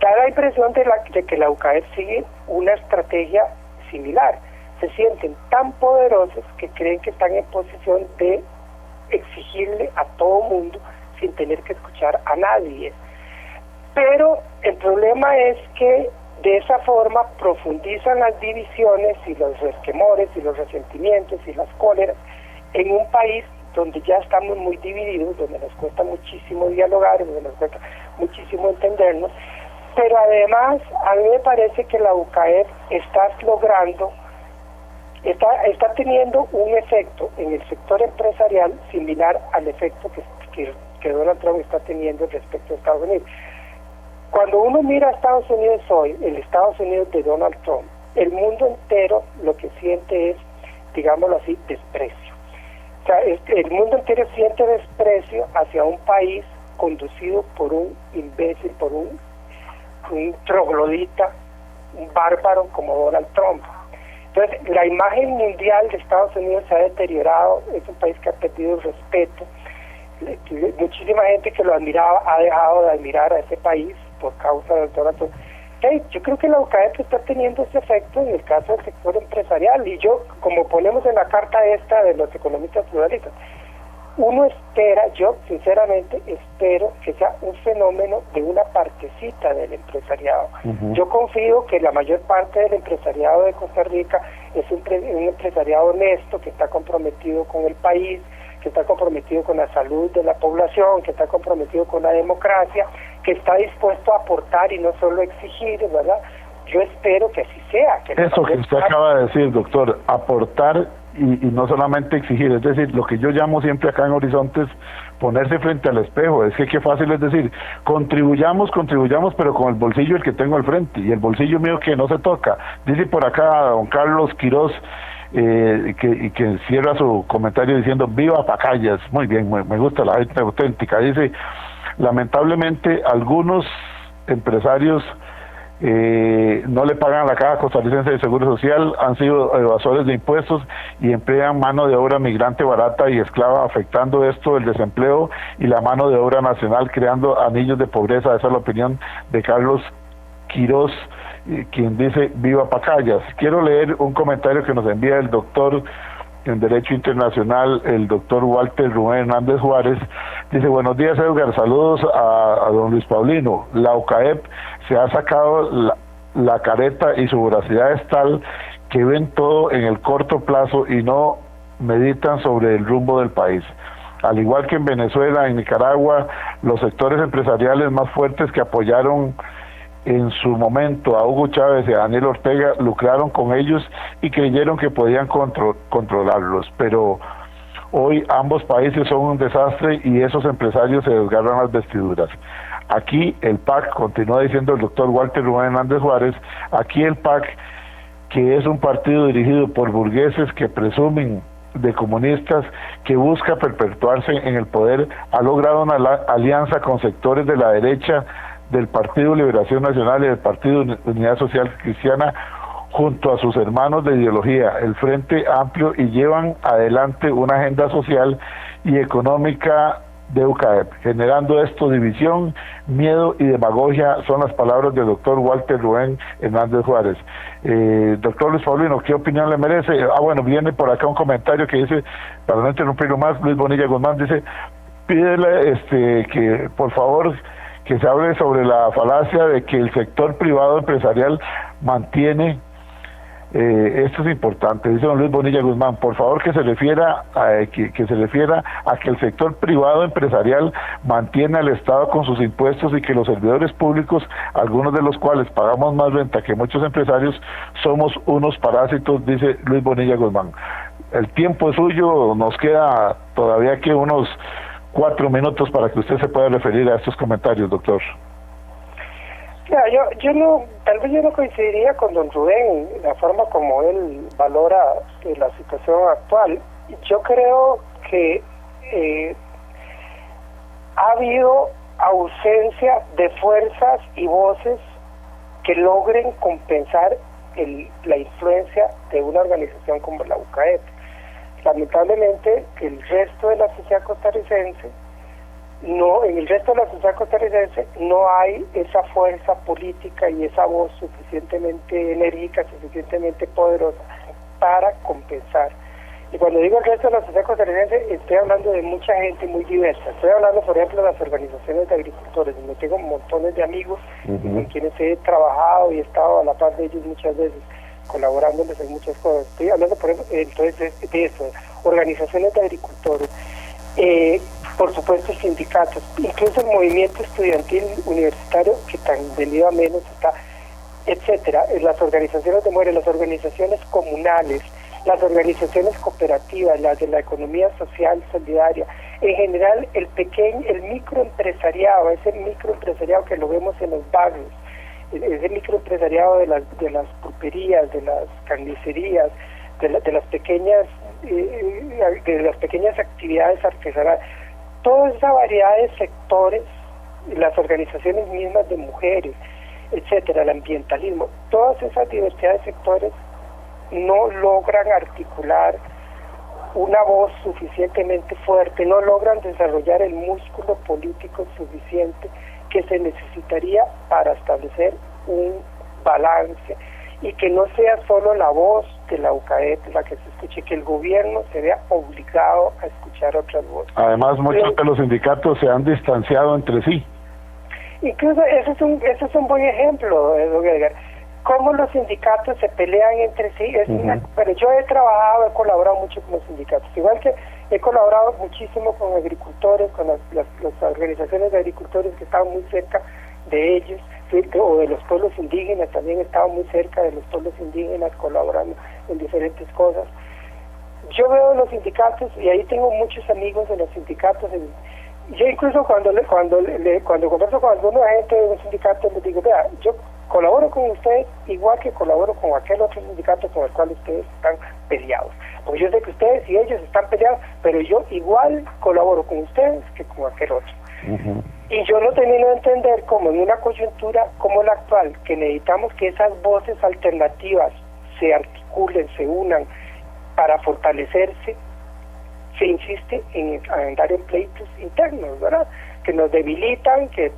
Da la impresión de que la UCAEP sigue una estrategia similar. Se sienten tan poderosos que creen que están en posición de exigirle a todo mundo sin tener que escuchar a nadie. Pero el problema es que de esa forma profundizan las divisiones y los resquemores y los resentimientos y las cóleras en un país donde ya estamos muy divididos, donde nos cuesta muchísimo dialogar, donde nos cuesta muchísimo entendernos. Pero además, a mí me parece que la UCAEP está teniendo un efecto en el sector empresarial similar al efecto que Donald Trump está teniendo respecto a Estados Unidos. Cuando uno mira a Estados Unidos hoy, el Estados Unidos de Donald Trump, el mundo entero lo que siente es, digámoslo así, desprecio. O sea, el mundo entero siente desprecio hacia un país conducido por un imbécil, por un troglodita, un bárbaro como Donald Trump. Entonces, la imagen mundial de Estados Unidos se ha deteriorado, es un país que ha perdido el respeto. Muchísima gente que lo admiraba ha dejado de admirar a ese país por causa de Donald Trump. Yo creo que la UCAEP está teniendo ese efecto en el caso del sector empresarial, y yo, como ponemos en la carta esta de los economistas pluralistas, uno espera, yo sinceramente espero que sea un fenómeno de una partecita del empresariado. Yo confío que la mayor parte del empresariado de Costa Rica es un empresariado honesto, que está comprometido con el país, que está comprometido con la salud de la población, que está comprometido con la democracia, que está dispuesto a aportar y no solo exigir, ¿verdad? Yo espero que así sea. Que eso que usted acaba de decir, doctor, aportar y no solamente exigir, es decir, lo que yo llamo siempre acá en Horizontes, ponerse frente al espejo. Es que qué fácil es decir, contribuyamos, pero con el bolsillo el que tengo al frente, y el bolsillo mío que no se toca. Dice por acá don Carlos Quiroz, que cierra su comentario diciendo viva Pacayas. Muy bien, me gusta la gente auténtica. Dice, lamentablemente algunos empresarios no le pagan a la Caja Costarricense de Seguro Social, han sido evasores de impuestos y emplean mano de obra migrante barata y esclava, afectando esto el desempleo y la mano de obra nacional, creando anillos de pobreza. Esa es la opinión de Carlos Quiroz, quien dice viva Pacayas. Quiero leer un comentario que nos envía el doctor en Derecho Internacional, el doctor Walter Rubén Hernández Juárez. Dice, buenos días Edgar, saludos a don Luis Paulino. La UCAEP se ha sacado la careta y su voracidad es tal que ven todo en el corto plazo y no meditan sobre el rumbo del país. Al igual que en Venezuela, en Nicaragua, los sectores empresariales más fuertes que apoyaron en su momento a Hugo Chávez y a Daniel Ortega lucraron con ellos y creyeron que podían controlarlos, pero hoy ambos países son un desastre y esos empresarios se desgarran las vestiduras. Aquí el PAC, continúa diciendo el doctor Walter Rubén Hernández Juárez, aquí el PAC, que es un partido dirigido por burgueses que presumen de comunistas, que busca perpetuarse en el poder, ha logrado una alianza con sectores de la derecha del Partido Liberación Nacional y del Partido Unidad Social Cristiana junto a sus hermanos de ideología, el Frente Amplio, y llevan adelante una agenda social y económica de UCAEP, generando esto división, miedo y demagogia, son las palabras del doctor Walter Rubén Hernández Juárez. Doctor Luis Paulino, ¿qué opinión le merece? Bueno, viene por acá un comentario que dice, para no interrumpirlo más, Luis Bonilla Guzmán dice, pídele que por favor que se hable sobre la falacia de que el sector privado empresarial mantiene, esto es importante, dice don Luis Bonilla Guzmán, por favor que se refiera a que el sector privado empresarial mantiene al Estado con sus impuestos y que los servidores públicos, algunos de los cuales pagamos más renta que muchos empresarios, somos unos parásitos, dice Luis Bonilla Guzmán. El tiempo es suyo, nos queda todavía que unos 4 minutos para que usted se pueda referir a estos comentarios, doctor. Yo no, tal vez yo no coincidiría con don Rubén la forma como él valora la situación actual. Yo creo que ha habido ausencia de fuerzas y voces que logren compensar la influencia de una organización como la UCAEP. Lamentablemente, el resto de la sociedad costarricense, en el resto de la sociedad costarricense no hay esa fuerza política y esa voz suficientemente enérgica, suficientemente poderosa para compensar. Y cuando digo el resto de la sociedad costarricense, estoy hablando de mucha gente muy diversa. Estoy hablando, por ejemplo, de las organizaciones de agricultores, donde tengo montones de amigos con quienes he trabajado y he estado a la par de ellos muchas veces, colaborándoles en muchas cosas. Estoy hablando, por ejemplo, entonces de eso, organizaciones de agricultores, por supuesto sindicatos, incluso el movimiento estudiantil universitario, que tan venido a menos está, etcétera, las organizaciones de mujeres, las organizaciones comunales, las organizaciones cooperativas, las de la economía social solidaria, en general el microempresariado, ese microempresariado que lo vemos en los barrios, ese microempresariado de las pulperías, de las carnicerías, de las pequeñas actividades artesanales, toda esa variedad de sectores, las organizaciones mismas de mujeres, etcétera, el ambientalismo, todas esas diversidades de sectores no logran articular una voz suficientemente fuerte, no logran desarrollar el músculo político suficiente que se necesitaría para establecer un balance y que no sea solo la voz de la UCAEP la que se escuche, que el gobierno se vea obligado a escuchar otras voces. Además, muchos de los sindicatos se han distanciado entre sí. Incluso ese es un buen ejemplo, don Edgar. Cómo los sindicatos se pelean entre sí. Pero yo he colaborado mucho con los sindicatos, igual que he colaborado muchísimo con agricultores, con las organizaciones de agricultores que estaban muy cerca de ellos, o de los pueblos indígenas, también estaban muy cerca de los pueblos indígenas colaborando en diferentes cosas. Yo veo los sindicatos, y ahí tengo muchos amigos en los sindicatos. Yo incluso cuando converso con alguna gente de un sindicato, les digo, vea, yo colaboro con ustedes igual que colaboro con aquel otro sindicato con el cual ustedes están peleados. Porque yo sé que ustedes y ellos están peleados, pero yo igual colaboro con ustedes que con aquel otro. Y yo no termino de entender cómo en una coyuntura como la actual, que necesitamos que esas voces alternativas se articulen, se unan para fortalecerse, se insiste en andar en pleitos internos, ¿verdad? Que nos debilitan, que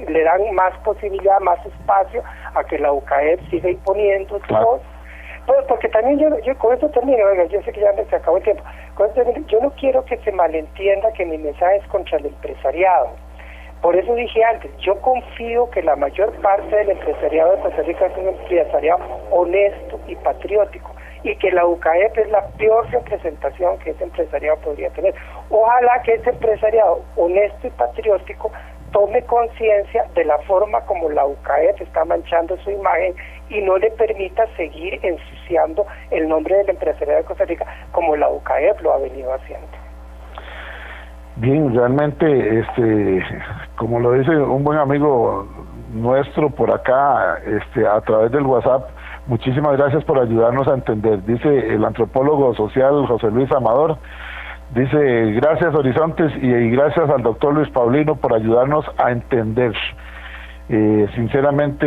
le dan más posibilidad, más espacio a que la UCAEP siga imponiendo su voz. Pues porque también yo con esto termino, oiga, yo sé que ya se acabó el tiempo. Yo no quiero que se malentienda que mi mensaje es contra el empresariado. Por eso dije antes, yo confío que la mayor parte del empresariado de Costa Rica es un empresariado honesto y patriótico, y que la UCAEP es la peor representación que ese empresariado podría tener. Ojalá que ese empresariado honesto y patriótico tome conciencia de la forma como la UCAEP está manchando su imagen y no le permita seguir ensuciando el nombre del empresariado de Costa Rica como la UCAEP lo ha venido haciendo. Bien, realmente, como lo dice un buen amigo nuestro por acá, a través del WhatsApp, muchísimas gracias por ayudarnos a entender. Dice el antropólogo social José Luis Amador, dice, gracias Horizontes y gracias al doctor Luis Paulino por ayudarnos a entender. Sinceramente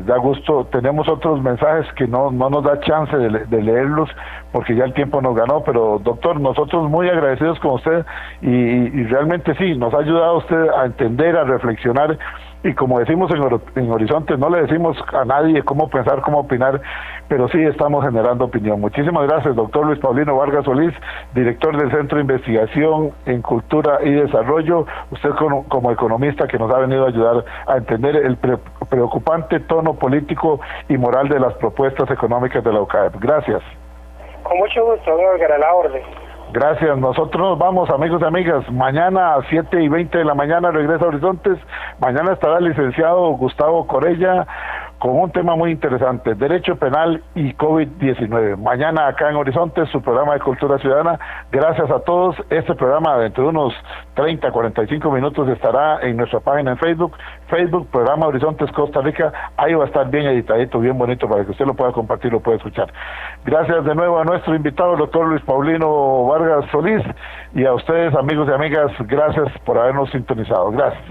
da gusto. Tenemos otros mensajes que no nos da chance de leerlos porque ya el tiempo nos ganó, pero doctor, nosotros muy agradecidos con usted y realmente sí, nos ha ayudado usted a entender, a reflexionar, y como decimos en Horizonte, no le decimos a nadie cómo pensar, cómo opinar, pero sí estamos generando opinión. Muchísimas gracias, doctor Luis Paulino Vargas Solís, director del Centro de Investigación en Cultura y Desarrollo, usted como economista que nos ha venido a ayudar a entender el preocupante tono político y moral de las propuestas económicas de la UCAEP. Gracias. Con mucho gusto, a la orden. Gracias, nosotros nos vamos, amigos y amigas. Mañana a 7:20 de la mañana regresa Horizontes. Mañana estará el licenciado Gustavo Corella con un tema muy interesante, Derecho Penal y COVID-19. Mañana acá en Horizontes, su programa de Cultura Ciudadana. Gracias a todos. Este programa dentro de unos 30, 45 minutos estará en nuestra página en Facebook, Programa Horizontes Costa Rica. Ahí va a estar bien editadito, bien bonito para que usted lo pueda compartir, lo pueda escuchar. Gracias de nuevo a nuestro invitado, el doctor Luis Paulino Vargas Solís, y a ustedes, amigos y amigas, gracias por habernos sintonizado. Gracias.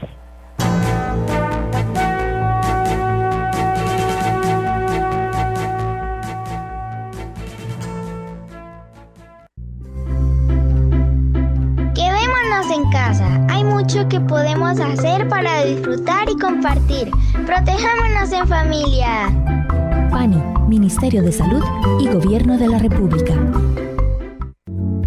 mucho que podemos hacer para disfrutar y compartir. Protejámonos en familia. PANI, Ministerio de Salud y Gobierno de la República.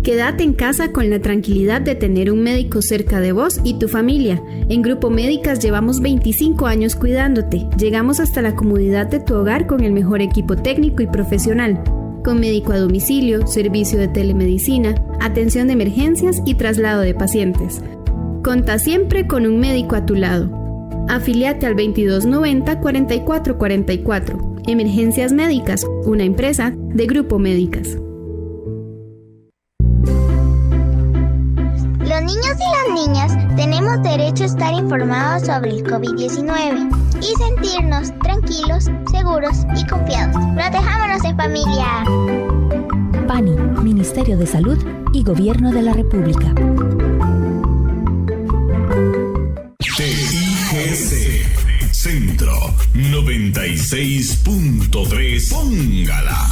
Quédate en casa con la tranquilidad de tener un médico cerca de vos y tu familia. En Grupo Médicas llevamos 25 años cuidándote. Llegamos hasta la comodidad de tu hogar con el mejor equipo técnico y profesional. Con médico a domicilio, servicio de telemedicina, atención de emergencias y traslado de pacientes. Conta siempre con un médico a tu lado. Afíliate al 2290-4444. Emergencias Médicas, una empresa de Grupo Médicas. Los niños y las niñas tenemos derecho a estar informados sobre el COVID-19 y sentirnos tranquilos, seguros y confiados. Protejámonos en familia. PANI, Ministerio de Salud y Gobierno de la República. TIGC Centro 96.3. Póngala.